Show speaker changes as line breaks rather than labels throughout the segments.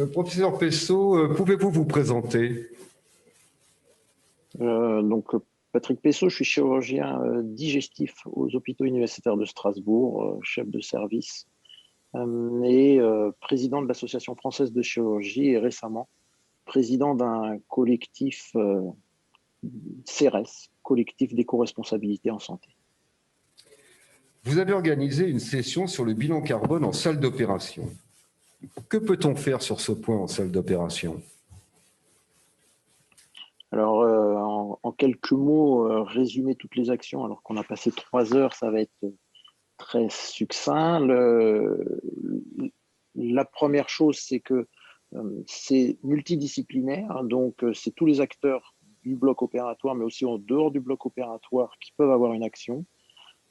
Professeur Pessot, pouvez-vous vous présenter?
Donc, Patrick Pessot, je suis chirurgien digestif aux hôpitaux universitaires de Strasbourg, chef de service et président de l'Association française de chirurgie et récemment président d'un collectif CRS, collectif d'éco-responsabilité en santé.
Vous avez organisé une session sur le bilan carbone en salle d'opération. Que peut-on faire sur ce point en salle d'opération?
Alors, en quelques mots, résumer toutes les actions, alors qu'on a passé 3 heures, ça va être très succinct. La première chose, c'est que c'est multidisciplinaire, donc c'est tous les acteurs du bloc opératoire, mais aussi en dehors du bloc opératoire qui peuvent avoir une action.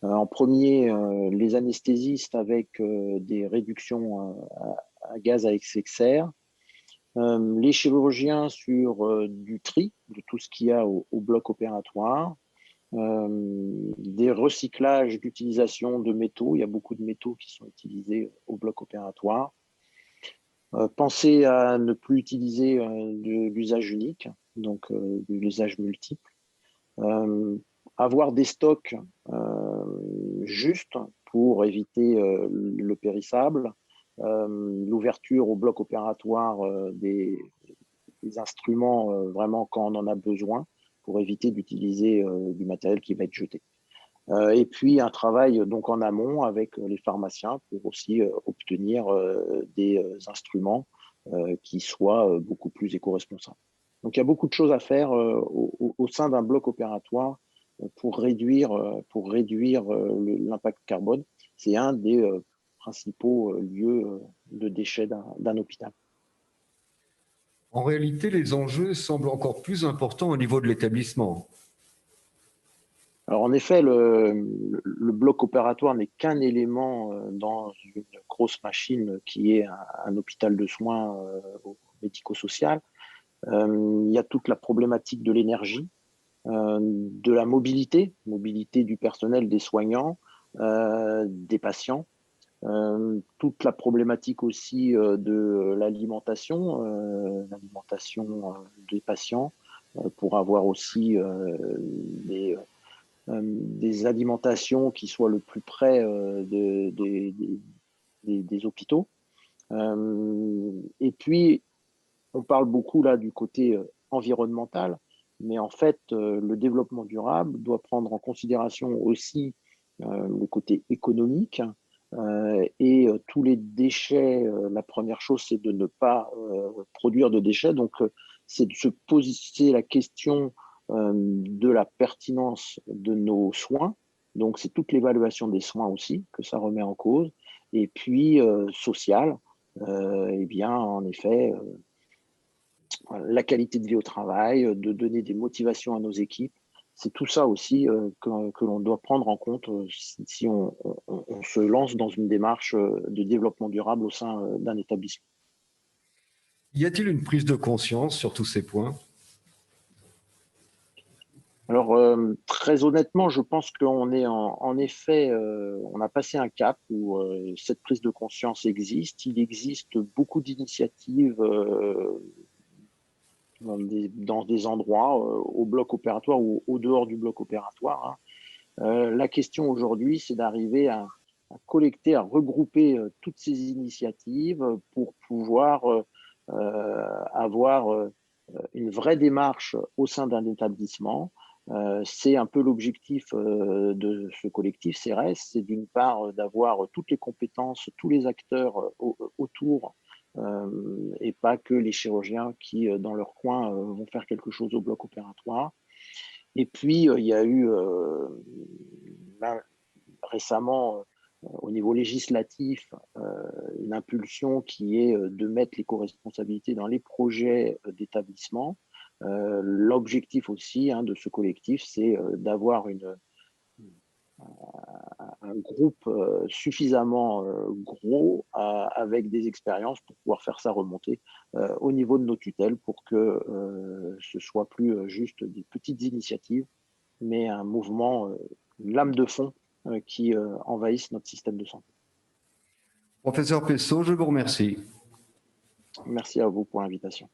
En premier, les anesthésistes avec des réductions à gaz à effet de serre. Les chirurgiens sur du tri de tout ce qu'il y a au bloc opératoire. Des recyclages d'utilisation de métaux. Il y a beaucoup de métaux qui sont utilisés au bloc opératoire. Penser à ne plus utiliser de l'usage unique, donc de l'usage multiple. Avoir des stocks justes pour éviter le périssable. L'ouverture au bloc opératoire des instruments vraiment quand on en a besoin pour éviter d'utiliser du matériel qui va être jeté. Et puis un travail donc en amont avec les pharmaciens pour aussi obtenir des instruments qui soient beaucoup plus éco-responsables. Donc il y a beaucoup de choses à faire au sein d'un bloc opératoire pour réduire l'impact carbone. C'est un des principaux lieux de déchets d'un hôpital.
En réalité, les enjeux semblent encore plus importants au niveau de l'établissement.
Alors en effet, le bloc opératoire n'est qu'un élément dans une grosse machine qui est un hôpital de soins médico-social. Il y a toute la problématique de l'énergie, de la mobilité du personnel, des soignants, des patients, toute la problématique aussi de l'alimentation des patients, pour avoir aussi des alimentations qui soient le plus près des hôpitaux. Et puis, on parle beaucoup là du côté environnemental, mais en fait, le développement durable doit prendre en considération aussi le côté économique et tous les déchets. La première chose, c'est de ne pas produire de déchets. Donc, c'est de se poser la question de la pertinence de nos soins. Donc, c'est toute l'évaluation des soins aussi que ça remet en cause. Et puis, social, eh bien, en effet, la qualité de vie au travail, de donner des motivations à nos équipes. C'est tout ça aussi que l'on doit prendre en compte si on se lance dans une démarche de développement durable au sein d'un établissement.
Y a-t-il une prise de conscience sur tous ces points?
Alors, très honnêtement, je pense qu'on est en effet, on a passé un cap où cette prise de conscience existe. Il existe beaucoup d'initiatives dans des endroits, au bloc opératoire ou au dehors du bloc opératoire. La question aujourd'hui, c'est d'arriver à collecter, à regrouper toutes ces initiatives pour pouvoir avoir une vraie démarche au sein d'un établissement. C'est un peu l'objectif de ce collectif CRS, c'est d'une part d'avoir toutes les compétences, tous les acteurs autour et pas que les chirurgiens qui, dans leur coin, vont faire quelque chose au bloc opératoire. Et puis, il y a eu récemment, au niveau législatif, une impulsion qui est de mettre l'éco-responsabilité dans les projets d'établissement. L'objectif aussi de ce collectif, c'est d'avoir un groupe suffisamment gros avec des expériences pour pouvoir faire ça remonter au niveau de nos tutelles pour que ce soit plus juste des petites initiatives, mais un mouvement, une lame de fond qui envahisse notre système de santé.
Professeur Pessot, je vous remercie.
Merci à vous pour l'invitation.